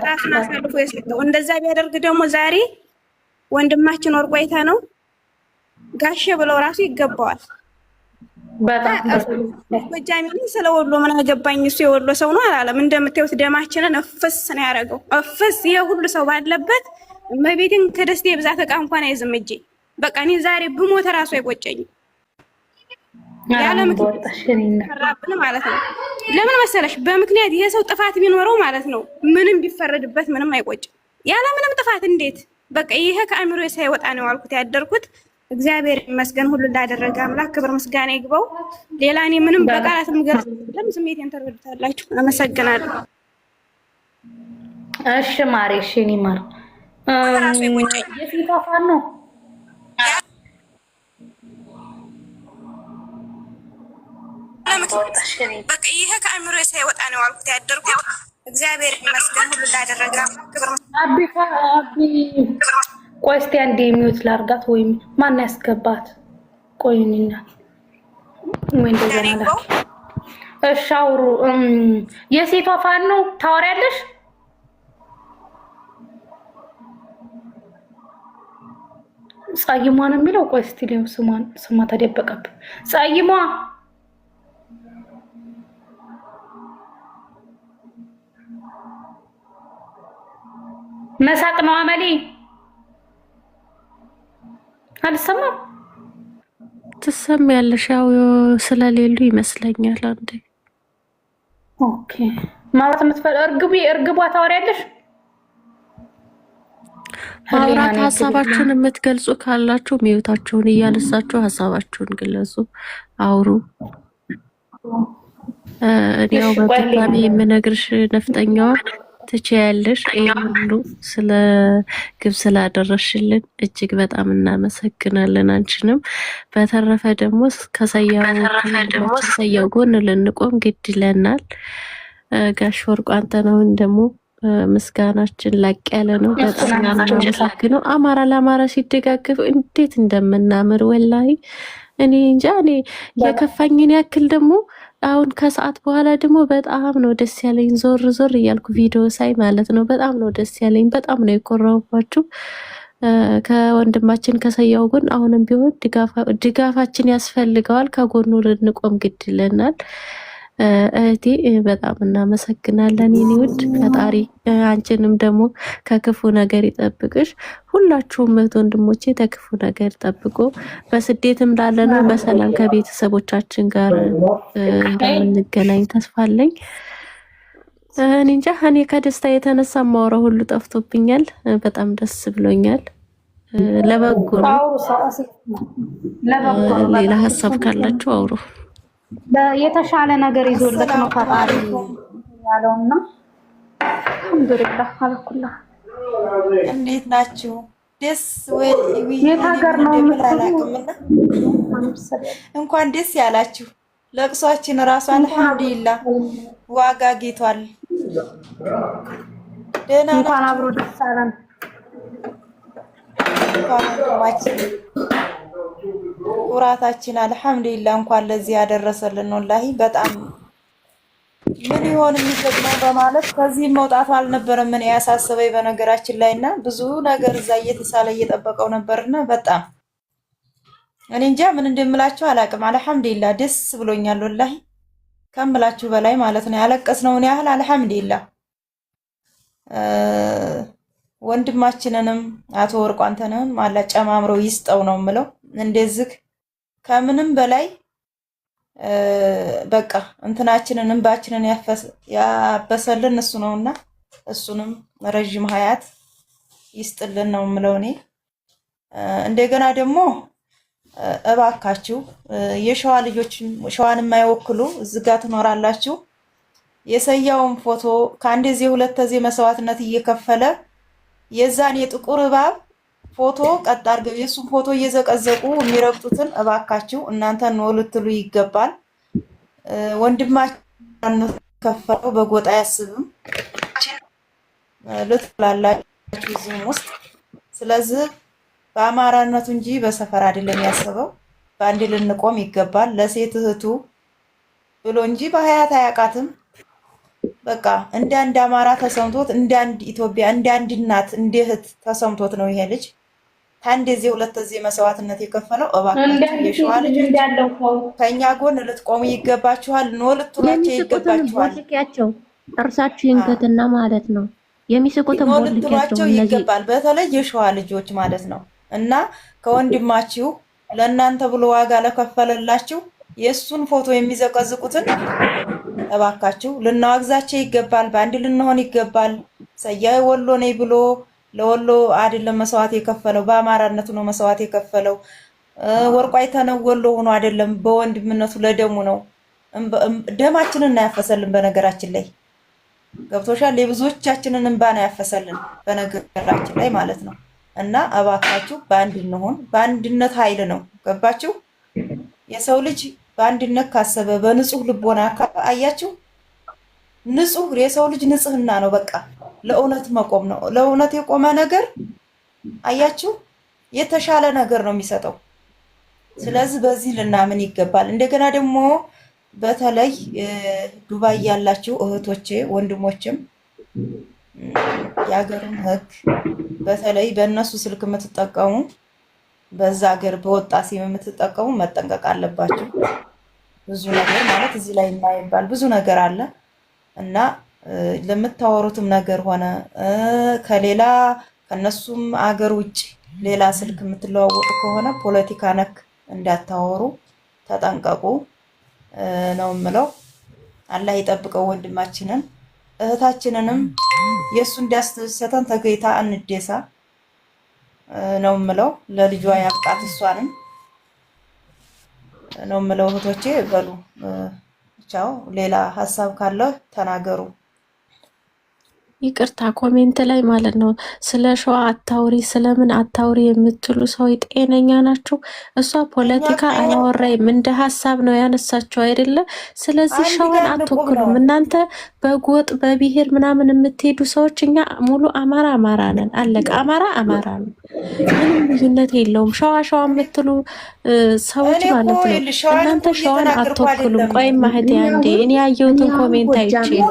ራሱን አሳልፎ የሰጠው እንደዛ ቢያደርግ ደግሞ ዛሬ ወንድማችን ወርቆይታ ነው ጋሼ ብለው ራሱ ይገባዋል። ጎጃሜ ስለ ወሎ ምን አገባኝ እሱ የወሎ ሰው ነው አላለም። እንደምታዩት ደማችንን እፍስ ነው ያደረገው። እፍስ ይሄ ሁሉ ሰው ባለበት መቤቴን ከደስቴ ብዛት ዕቃ እንኳን አይዝም እጄ። በቃ እኔ ዛሬ ብሞት ራሱ አይቆጨኝም። ያለ ምክንያት ማለት ነው። ለምን መሰለሽ? በምክንያት ይሄ ሰው ጥፋት ቢኖረው ማለት ነው ምንም ቢፈረድበት ምንም አይቆጭም። ያለ ምንም ጥፋት እንዴት በቃ ይሄ ከአእምሮ ሳይወጣ ነው ያልኩት ያደርኩት። እግዚአብሔር ይመስገን ሁሉ እንዳደረገ አምላክ ክብር ምስጋና ይግባው። ሌላ እኔ ምንም በቃላትም ገርም ስሜቴን ተረድታላችሁ። አመሰግናለሁ። እሺ ማሬ፣ እሺ እኔ ማር የፊት አፋን ነው በቃ ይሄ ከአእምሮ ሳይወጣ ነው ያልኩት ያደርኩት። እግዚአብሔር ይመስገን ሁሉ እንዳደረገ ክብር ቆይ እስኪ አንዴ ሚውት ላርጋት ወይም ማን ያስገባት? ቆይኝና ወይ እንደገና ላክ። እሺ አውሩ። የሴቷ ፋን ነው ታወሪያለሽ? ጸይሟ ነው የሚለው። ቆይ እስኪ ሊው ስሟ ተደበቀብኝ። ጸይሟ መሳቅ ነው አመሌ። አልሰማም። ትሰሚያለሽ? ያው ስለሌሉ ይመስለኛል። አንዴ ኦኬ ማለት እርግቧ ታወሪያለሽ? ማውራት ሀሳባችሁን የምትገልጹ ካላችሁ ሚውታችሁን እያነሳችሁ ሀሳባችሁን ግለጹ፣ አውሩ። እኔው በድጋሚ የምነግርሽ ነፍጠኛዋ ትችያለሽ። ሁሉ ስለ ግብ ስላደረሽልን እጅግ በጣም እናመሰግናለን። አንቺንም በተረፈ ደግሞ ከሰያው ጎን ልንቆም ግድ ይለናል። ጋሽ ወርቁ አንተነውን ደግሞ ምስጋናችን ላቅ ያለ ነው። በጣም እናመሰግነው። አማራ ለአማራ ሲደጋግፍ እንዴት እንደምናምር ወላሂ እኔ እንጃ። እኔ የከፋኝን ያክል ደግሞ አሁን ከሰዓት በኋላ ደግሞ በጣም ነው ደስ ያለኝ። ዞር ዞር እያልኩ ቪዲዮ ሳይ ማለት ነው በጣም ነው ደስ ያለኝ። በጣም ነው የኮራሁባችሁ ከወንድማችን ከሰያው ጎን አሁንም ቢሆን ድጋፋችን ያስፈልገዋል። ከጎኑ ልንቆም ግድ ይለናል። እህቴ በጣም እናመሰግናለን። የኔ ውድ ፈጣሪ አንቺንም ደግሞ ከክፉ ነገር ይጠብቅሽ። ሁላችሁም እህት ወንድሞቼ ከክፉ ነገር ጠብቆ በስደትም ላለነው በሰላም ከቤተሰቦቻችን ጋር እንደምንገናኝ ተስፋ አለኝ። እኔ እንጃ እኔ ከደስታ የተነሳ ማውራው ሁሉ ጠፍቶብኛል። በጣም ደስ ብሎኛል። ለበጎ ነው። ሌላ ሀሳብ ካላችሁ አውሩ። የተሻለ ነገር ይዞለት ነው ፈጣሪ ያለውና አልሐምዱሊላህ አልኩላ። እንዴት ናችሁ? ደስ ወይ የት ሀገር ነው እንኳን ደስ ያላችሁ። ለቅሷችን ራሱ አልሐምዱሊላህ ዋጋ ጌቷል። ደህና እንኳን አብሮ ደስ አለን። ኩራታችን አልሐምዱሊላህ እንኳን ለዚህ ያደረሰልን። ወላሂ በጣም ምን ይሆን የሚገጥመው በማለት ከዚህ መውጣቱ አልነበረም ምን ያሳሰበኝ በነገራችን ላይና ብዙ ነገር እዛ እየተሳለ እየጠበቀው ነበርና በጣም እኔ እንጃ ምን እንደምላችሁ አላቅም። አልሐምዱሊላህ ደስ ብሎኛል ወላሂ ከምላችሁ በላይ ማለት ነው። ያለቀስነውን ያህል አልሐምዱሊላህ ወንድማችንንም አቶ ወርቁ አንተነህን አላህ ጨማምሮ ይስጠው ነው የምለው። እንደዚህ ከምንም በላይ በቃ እንትናችንን እንባችንን ያበሰልን እሱ ነውና እሱንም ረጅም ሀያት ይስጥልን ነው የምለው እኔ። እንደገና ደግሞ እባካችሁ የሸዋ ልጆች ሸዋን የማይወክሉ እዚህ ጋር ትኖራላችሁ። የሰያውን ፎቶ ከአንድ ጊዜ ሁለት ጊዜ መስዋዕትነት እየከፈለ የዛን የጥቁር እባብ ፎቶ ቀጥ አድርገው የሱን ፎቶ እየዘቀዘቁ የሚረግጡትን እባካችሁ እናንተ ነው ልትሉ ይገባል። ወንድማችን ከፈለው በጎጣ ያስብም ልትላላችሁ እዚህም ውስጥ። ስለዚህ በአማራነቱ እንጂ በሰፈር አይደለም ያሰበው። በአንድ ልንቆም ይገባል። ለሴት እህቱ ብሎ እንጂ በሀያት አያውቃትም። በቃ እንደ አንድ አማራ ተሰምቶት እንደ አንድ ኢትዮጵያ እንደ አንድ እናት እንደ እህት ተሰምቶት ነው ይሄ ልጅ ታንዴ እዚህ ሁለት እዚህ መስዋዕትነት የከፈለው። እባካችሁ የሸዋ ልጆች ከኛ ጎን ልትቆሙ ይገባችኋል። ነው ልትሏቸው ይገባችኋል። ቦልቂያቸው እርሳችሁ ይንከትና ማለት ነው የሚስቁትን ቦልቂያቸው ይገባል። በተለይ የሸዋ ልጆች ማለት ነው እና ከወንድማችሁ ለእናንተ ብሎ ዋጋ ለከፈለላችሁ የሱን ፎቶ የሚዘቀዝቁትን እባካችሁ ልናወግዛቸው ይገባል። በአንድ ልንሆን ይገባል። ሰያይ ወሎ ነኝ ብሎ ለወሎ አይደለም መስዋዕት የከፈለው በአማራነቱ ነው መስዋዕት የከፈለው። ወርቁ አይተነው ወሎ ሆኖ አይደለም በወንድምነቱ ለደሙ ነው። ደማችንን ያፈሰልን በነገራችን ላይ ገብቶሻል። የብዙዎቻችንን እንባ ነው ያፈሰልን በነገራችን ላይ ማለት ነው። እና እባካችሁ በአንድ እንሆን። በአንድነት ኃይል ነው። ገባችሁ? የሰው ልጅ በአንድነት ካሰበ በንጹህ ልቦና አያችሁ፣ ንጹህ የሰው ልጅ ንጽህና ነው። በቃ ለእውነት መቆም ነው። ለእውነት የቆመ ነገር አያችሁ የተሻለ ነገር ነው የሚሰጠው። ስለዚህ በዚህ ልናምን ይገባል። እንደገና ደግሞ በተለይ ዱባይ ያላችሁ እህቶቼ ወንድሞችም የሀገሩን ሕግ በተለይ በእነሱ ስልክ የምትጠቀሙ በዛ ሀገር በወጣ ሲም የምትጠቀሙ መጠንቀቅ አለባችሁ። ብዙ ነገር ማለት እዚህ ላይ የማይባል ብዙ ነገር አለ እና ለምታወሩትም ነገር ሆነ ከሌላ ከነሱም አገር ውጭ ሌላ ስልክ የምትለዋወጡ ከሆነ ፖለቲካ ነክ እንዳታወሩ ተጠንቀቁ ነው የምለው። አላህ ይጠብቀው ወንድማችንን እህታችንንም የሱ እንዲያስተሰተን ተገይታ እንደሳ ነው የምለው። ለልጇ ያብቃት እሷንም ነው የምለው። እህቶቼ በሉ ቻው። ሌላ ሀሳብ ካለ ተናገሩ። ይቅርታ ኮሜንት ላይ ማለት ነው ስለ ሸዋ አታውሪ ስለምን አታውሪ የምትሉ ሰው ጤነኛ ናችሁ? እሷ ፖለቲካ አላወራይም እንደ ሀሳብ ነው ያነሳቸው አይደለ? ስለዚህ ሸዋን አትወክሉም እናንተ በጎጥ በብሔር ምናምን የምትሄዱ ሰዎች። እኛ ሙሉ አማራ አማራ ነን፣ አለቀ። አማራ አማራ ነው፣ ምንም ልዩነት የለውም። ሸዋ ሸዋ የምትሉ ሰዎች ማለት ነው እናንተ ሸዋን አትወክሉም። ቆይ ማህዲ አንዴ እኔ ያየሁትን ኮሜንት አይቼ ነው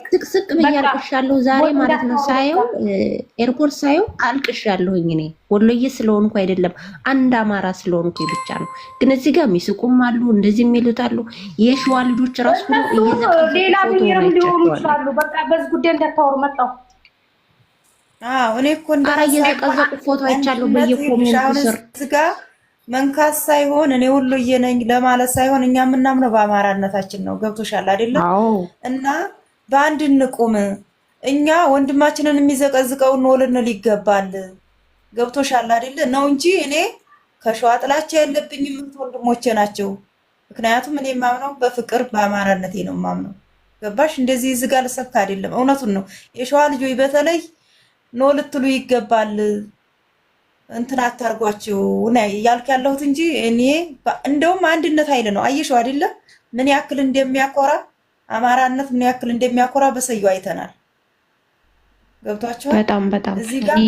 ስቅስቅ ብዬ አልቅሻለሁ ዛሬ ማለት ነው። ሳየው ኤርፖርት ሳየው አልቅሻለሁኝ። እኔ ወሎዬ ስለሆንኩ አይደለም አንድ አማራ ስለሆንኩ ብቻ ነው። ግን እዚህ ጋር የሚስቁም አሉ እንደዚህ የሚሉት አሉ። የሸዋ ልጆች ራሱ ሌላ ብሔርም ሊሆኑ ይችላሉ። በቃ በዚህ ጉዳይ እንዳታወሩ መጣሁ። እኔ እኮ እየዘቀዘቁ ፎቶ አይቻለሁ በየኮሜንቱ ስር መንካት ሳይሆን እኔ ወሎዬ ነኝ ለማለት ሳይሆን እኛ የምናምነው በአማራነታችን ነው። ገብቶሻል አይደለ? እና በአንድ እንቁም። እኛ ወንድማችንን የሚዘቀዝቀው ነው ልንል ይገባል። ገብቶሻል አይደለ? ነው እንጂ እኔ ከሸዋ ጥላቻ የለብኝም። ወንድሞቼ ናቸው። ምክንያቱም እኔ የማምነው በፍቅር በአማራነቴ ነው የማምነው። ገባሽ? እንደዚህ ዝጋ ልሰብክ አይደለም። እውነቱን ነው። የሸዋ ልጆች በተለይ ነው ልትሉ ይገባል። እንትን አታርጓቸው ያልክ ያለሁት እንጂ እኔ እንደውም አንድነት ኃይል ነው። አየሽው አይደለ? ምን ያክል እንደሚያኮራ አማራነት ምን ያክል እንደሚያኮራ በሰዩ አይተናል። ገብቷችኋል? በጣም እዚህ ጋር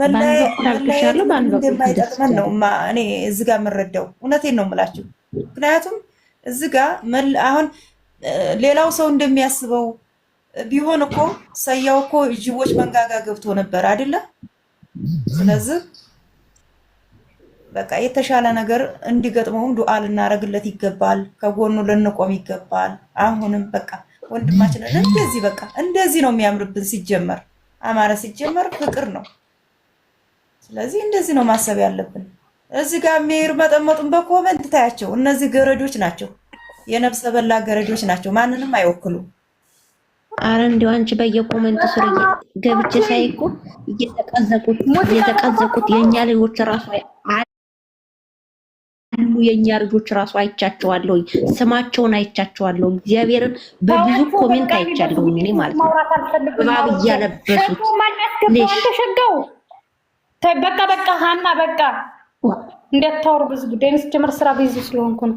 መለያየት እንደማይጠቅመን ነው እኔ እዚህ ጋር የምረዳው። እውነቴን ነው የምላችሁ። ምክንያቱም እዚህ ጋር አሁን ሌላው ሰው እንደሚያስበው ቢሆን እኮ ሰያው እኮ ጅቦች መንጋጋ ገብቶ ነበር አይደለ? ስለዚህ በቃ የተሻለ ነገር እንዲገጥመውም ዱዓ ልናረግለት ይገባል፣ ከጎኑ ልንቆም ይገባል። አሁንም በቃ ወንድማችንን እንደዚህ በቃ እንደዚህ ነው የሚያምርብን። ሲጀመር አማራ ሲጀመር ፍቅር ነው። ስለዚህ እንደዚህ ነው ማሰብ ያለብን። እዚህ ጋር የሚሄድ መጠመጡን በኮመንት ታያቸው። እነዚህ ገረዶች ናቸው፣ የነፍሰ በላ ገረዶች ናቸው። ማንንም አይወክሉም። አረ እንዲያው አንቺ በየኮመንት ስር ገብቼ ሳይቆ እየተቀዘቁት የኛ ልጆች ራሱ አሉ። የኛ ልጆች ራሱ አይቻቸዋለሁ፣ ስማቸውን አይቻቸዋለሁ። እግዚአብሔርን በብዙ ኮሜንት አይቻለሁ እኔ ማለት ነው። እባብ እያለበሱት ተሸጋው በቃ ሀና በቃ እንደታወሩ ብዙ ጉዳይ ነው። ጀመር ስራ ቢዚ ስለሆንኩ ነው።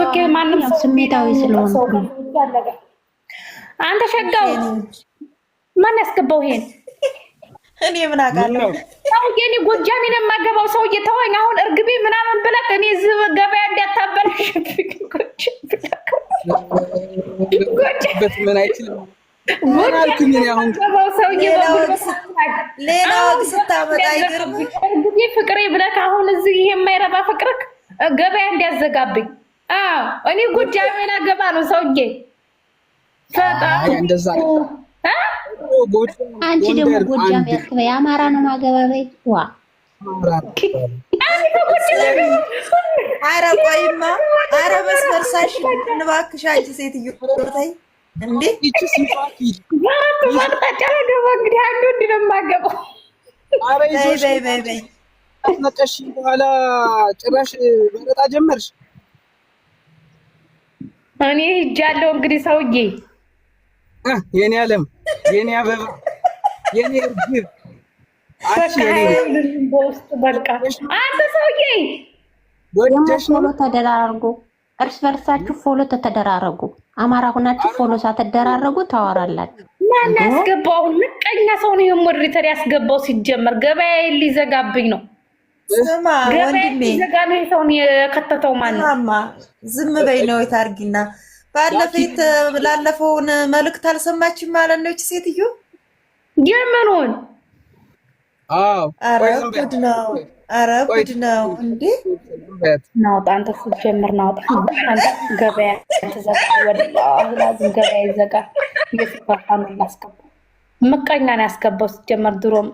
ኦኬ ማንም ስሜታዊ ስለሆንኩ ነው። አንተ ሸጋው ማን ያስገባው ይሄን? እኔ ምን አውቃለሁ? ሰውዬ እኔ ጎጃሜ ነው የማገባው። ሰውዬ ተወኝ። አሁን እርግቤ ምናምን ብለህ እኔ እዚህ ገበያ እንዳታበላሽ። ምን አይችልም። ሌላ ወግ ስታመጣ አይገርም። እርግቤ ፍቅሬ ብለህ አሁን እዚህ ይሄ የማይረባ ፍቅርክ ገበያ እንዲያዘጋብኝ። እኔ ጎጃሜ ላገባ ነው ሰውዬ። እንደዛ አንቺ ደግሞ ጎጃም ያክበ የአማራ ነው ማገባበይ ዋ አረ ቆይማ፣ አረ በስበርሳሽ እንባክሽ አንቺ ሴትዮ ታይ እንዴ ይቺ ሲፋኪ ማርጣጫ ደግሞ እንግዲህ አንዱ ነው የማገባው። አረ ይዞሽ በይ መቀሽ በኋላ ጭራሽ በረጣ ጀመርሽ። እኔ ሂጃለሁ እንግዲህ ሰውዬ የኔ ዓለም የኔ አበባ የኔ እርግብ በቃ አንተ ሰውዬ ፎሎ ተደራረጉ፣ እርስ በርሳችሁ ፎሎ ተደራረጉ። አማራ ሁናችሁ ፎሎ ሳትደራረጉ ታወራላችሁ። ማን ያስገባው? ምቀኛ ሰው ነው የሞሪተር ያስገባው። ሲጀመር ገበያ ሊዘጋብኝ ነው። ስማ ወንድሜ ዘጋ ነው ሰውን የከተተው ማን ነው? ዝም በይ ነው የታርጊና ባለፈት ላለፈውን መልእክት አልሰማችም ማለት ነው እቺ ሴትዮ የምኑን? ኧረ ጉድ ነው፣ ኧረ ጉድ ነው እንዴ! ናውጣ አንተ ስትጀምር ናውጣ። አንተ ገበያ ተዘጋ፣ ወላሂ ላዝም ገበያ ይዘጋል። እየተፋፋ ነው ያስገባው። ምቀኛ ነው ያስገባው። ስትጀምር ድሮም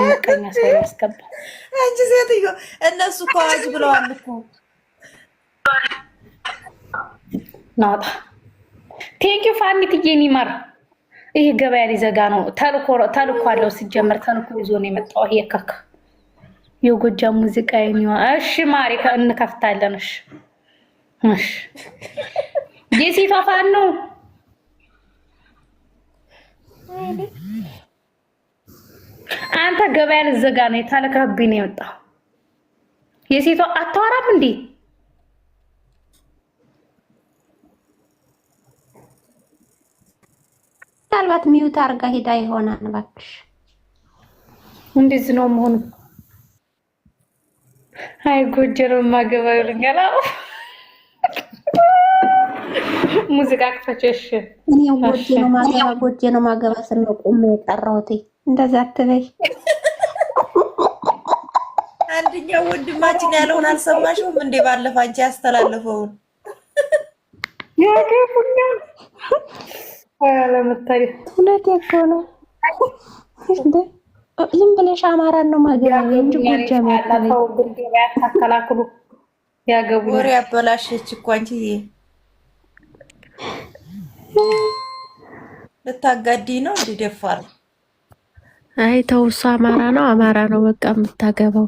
ምቀኛ ሰው ያስገባው። አንቺ ሴትዮ እነሱ እኮ አዋጅ ብለዋል እኮ ናውጣ። ቴንኪው ፋኒትዬ ኒመር። ይሄ ገበያ ሊዘጋ ነው። ተልኮ አለው። ሲጀመር ተልኮ ይዞ ነው የመጣው። ይሄ ከካ የጎጃም ሙዚቃ ይኒዋ። እሺ ማሪ እንከፍታለን። እሺ የሴቷ ፋኖ አንተ ገበያ ሊዘጋ ነው የተልከብኝ ነው የመጣው። የሴቷ አታወራም እንዴ? ምናልባት ሚዩት አርጋ ሄዳ ይሆናል። እባክሽ እንደዚህ ነው መሆኑ። አይ ጎጀሮ ማገባ ይሉኛል። ሙዚቃ ክፈችሽ። እኔ ጎጀ ነው ማገባ ስለው ቁም የጠራሁት። እንደዛ አትበይ። አንደኛው ወንድማችን ያለውን አልሰማሽውም እንዴ? ባለፈ አንቺ ያስተላለፈውን ያገቡኛል። አለመታሪ እውነት እኮ ነው። ዝም ብለሽ አማራን ነው ማገባ እንጂ ጎጃም ያለው ገበያ ታከላክሉ ያገቡ ወሬ አበላሸች እኮ አንቺ። ልታጋዲ ነው እንዴ? ደፋር። አይ ተው፣ እሱ አማራ ነው በቃ የምታገባው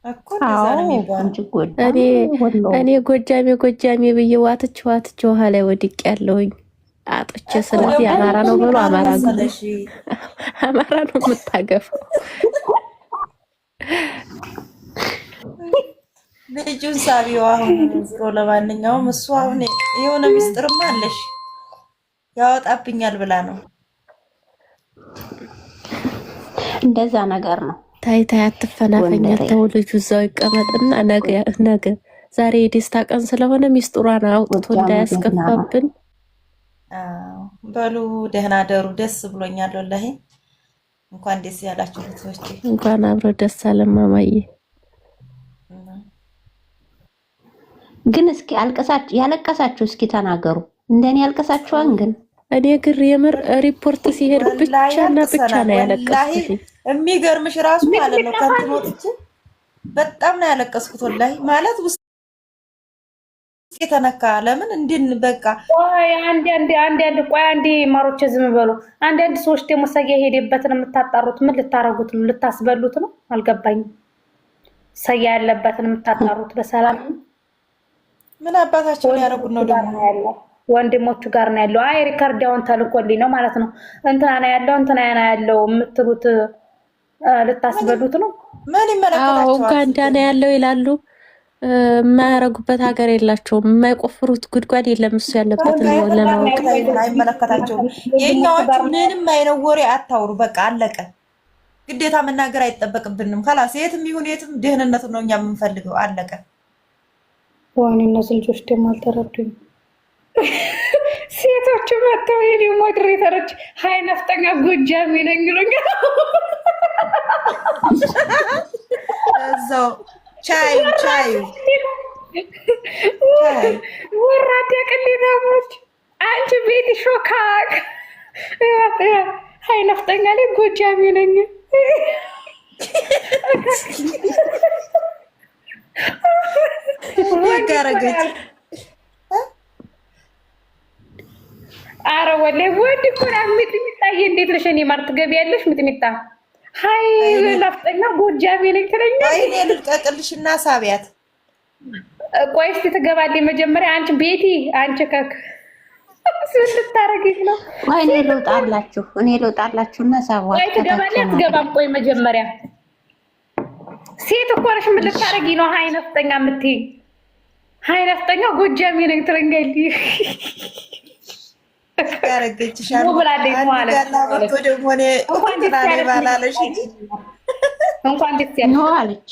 እኮ እንደዛ ነው የሚባለው። እኔ ጎጃሜ ብዬ ዋትች ውሃ ላይ ወድቅ ያለውኝ አጥቼ። ስለዚህ አማራ ነው ብሎ አማራ ነው የምታገባው። ልጁን ሳቢው አሁን ዝሮ። ለማንኛውም እሱ አሁን የሆነ ሚስጥርማ አለሽ ያወጣብኛል ብላ ነው። እንደዛ ነገር ነው። ታይ ታይ አትፈናፈኝ። ተው ልጁ እዛው ይቀመጥና ነገ ዛሬ የደስታ ቀን ስለሆነ ሚስጥሯን አውጥቶ እንዳያስከፋብን። በሉ ደህና ደሩ። ደስ ብሎኛል ወላሂ። እንኳን ደስ ያላችሁ ልጆቼ። እንኳን አብሮ ደስ አለን ማማዬ። ግን እስኪ ያለቀሳችሁ እስኪ ተናገሩ። እንደኔ ያልቀሳችኋን ግን እኔ ግን የምር ሪፖርት ሲሄድ ብቻና ብቻ ነው ያለቀስኩት። የሚገርምሽ ራሱ ማለት ነው ከንትን ወጥቼ በጣም ነው ያለቀስኩት ወላሂ። ማለት ውስጥ የተነካ ለምን እንድን በቃ አንዴ ማሮቼ ዝም በሉ። አንዴ ሰዎች ደግሞ ሰያ ሄደበትን የምታጣሩት ምን ልታረጉት ነው? ልታስበሉት ነው? አልገባኝም። ሰያ ያለበትን የምታጣሩት በሰላም ምን አባታቸው ያረጉት ነው ደግሞ ያለው ወንድሞቹ ጋር ነው ያለው። አይ ሪካርዳውን ተልኮልኝ ነው ማለት ነው። እንትና ነው ያለው እንትና ነው ያለው የምትሉት ልታስበሉት ነው? ምን ይመለከታቸዋል? ኡጋንዳ ነው ያለው ይላሉ። የማያረጉበት ሀገር የላቸውም። የማይቆፍሩት ጉድጓድ የለም። እሱ ያለበት ነው ለማወቅ አይመለከታቸውም። የኛዎቹ ምንም አይነት ወሬ አታውሩ። በቃ አለቀ። ግዴታ መናገር አይጠበቅብንም። ካላስ የትም ይሁን የትም ደህንነቱ ነው እኛ የምንፈልገው። አለቀ። ወይኔ እነዚህ ልጆች ደግሞ አልተረዱኝ። ሴቶቹ መጥተው የኔ ሞዴሬተሮች ሀይ ነፍጠኛ ጎጃሜ ነኝ ይሉኛል። እዛው ቻዩ ወራዳ ቅሌታሞች። አንቺ ቤት ሾካክ ሀይ ነፍጠኛ ላይ ጎጃሜ ነኝ። አረ ወላሂ ወንድ እኮ ነው። ሚጥሚጣዬ እንዴት ነሽ? እኔ ማር ትገቢያለሽ? ሚጥሚጣ ሀይ ነፍጠኛ ጎጃሜ ነኝ ትለኛለሽ። አይ እኔ ልቀቅልሽና ሳቢያት። ቆይ እስኪ ትገባለች መጀመሪያ። አንቺ ቤቲ አንቺ ከክ ስልታረግሽ ነው። ወይ እኔ ልውጣላችሁና ሳቧት። ቆይ ትገባለች አትገባም? ቆይ መጀመሪያ ሴት እኮ ነሽ። ምን ልታረጊ ነው? ሀይ ነፍጠኛ የምትይ ሀይ ነፍጠኛ ጎጃሜ ነኝ ትለኛለሽ። ያረገችሻል ብላለች ማለት እንኳን ደስ ያለሽ ነው አለች።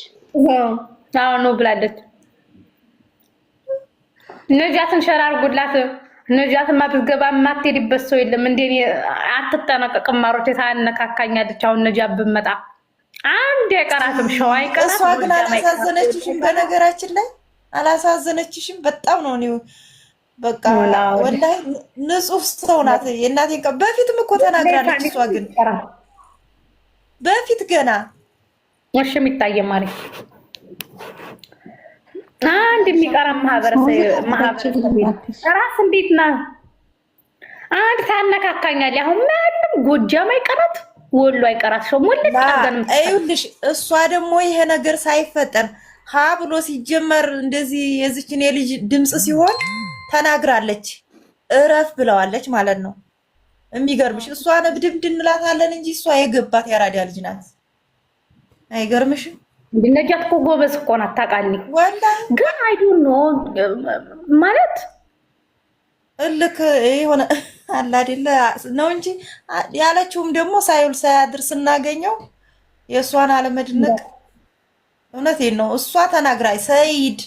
አዎ ነው ብላለች። ነጃትን ሸር አድርጉላት። ነጃትን ማትገባ ማትሄድበት ሰው የለም። እንደኔ አትጠነቀቅም። ማሮቼ ታነካካኛለች። አሁን ነጃ ብመጣ አንድ የቀራትም ሸዋ አይቀራትም። እሷ ግን አላሳዘነችሽም? በነገራችን ላይ አላሳዘነችሽም? በጣም ነው ነው በቃ ወላሂ ንጹህ ሰው ናት። የእናቴን በፊትም እኮ ተናግራለች። እሷ ግን በፊት ገና ወሽ የሚታየ ማለት አንድ የሚቀራ ማህበረሰብ ራስ እንዴት ና አንድ ታነካካኛል። አሁን ማንም ጎጃም አይቀራት ወሎ አይቀራት ሰው ሙልጭ አርገን አይውልሽ። እሷ ደግሞ ይሄ ነገር ሳይፈጠር ሀ ብሎ ሲጀመር እንደዚህ የዚችን የልጅ ድምጽ ሲሆን ተናግራለች። እረፍ ብለዋለች ማለት ነው። የሚገርምሽ እሷን ብድብድ እንላታለን እንጂ እሷ የገባት ያራዳ ልጅ ናት። አይገርምሽም? ነጃት እኮ ጎበዝ እኮ ናት። ታውቃለች ግን አይ ዶንት ኖ ማለት እልክ የሆነ አለ አይደለ ነው እንጂ ያለችውም ደግሞ ሳይውል ሳያድር ስናገኘው የእሷን አለመድነቅ እውነቴን ነው። እሷ ተናግራይ ሰይድ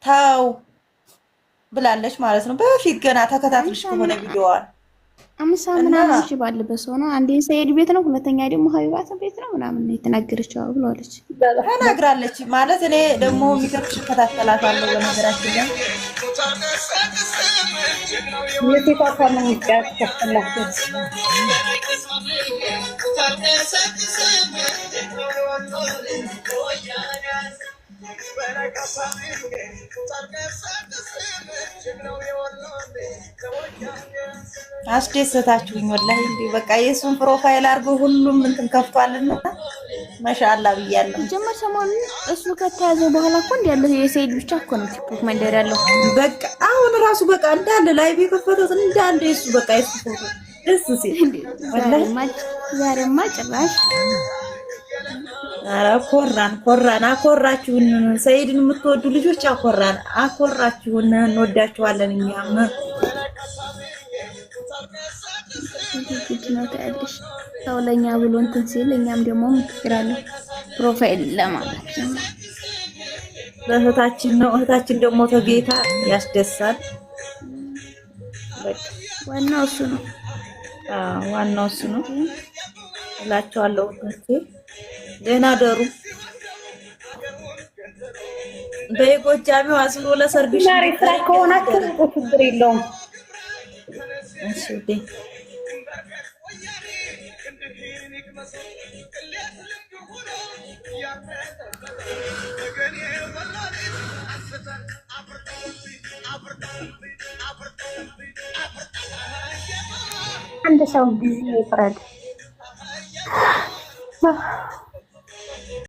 ታው ብላለች ማለት ነው። በፊት ገና ተከታትልሽ ከሆነ ቪዲዮዋን አምሳ ምናምን እሺ ባለበት ሰው ነው። አንዴ ሰይድ ቤት ነው፣ ሁለተኛ ደግሞ ሀቢባት ቤት ነው ምናምን የተናገረችው ብለዋለች ተናግራለች ማለት እኔ ደግሞ የሚከፍሽ ተከታተላታለሁ። በነገራችን ላይ የሴቷ መንቀት ተከታተላችሁ አስደሰታችሁኝ ወላሂ። እንዴ በቃ የሱን ፕሮፋይል አድርጎ ሁሉም እንትን ከፍቷልና ማሻአላ ብያለሁ። ጀመር ሰሞኑን እሱ ከተያዘ በኋላ እኮ እንደ ያለው የሰይድ ብቻ እኮ ነው ቲክቶክ መንደር ያለው። በቃ አሁን ራሱ በቃ እንዳለ ላይቭ የከፈተው እንዳለ የሱ በቃ የሱ ፎቶ ደስ ሲል ወላሂ ዛሬማ ጭራሽ ኧረ ኮራን አኮራችሁን። ሰይድን የምትወዱ ልጆች አኮራችሁን። እንወዳችኋለን እኛም ነው ታያለሽ። ሰው ለኛ ብሎ እንትን ሲል እኛም ደግሞ ምትክራለን ፕሮፋይል ለማለት ነው። ለእህታችን ነው። እህታችን ደግሞ ተጌታ ያስደሳል። በቃ ዋናው እሱ ነው። ዋናው እሱ ነው እላቸዋለሁ። ደህና ደሩ። በጎጃሚው አስሮ ለሰርግሽ ዛሬ ስራ ከሆናችሁ ችግር የለውም። እሺ አንድ ሰው ጊዜ ይፍረድ።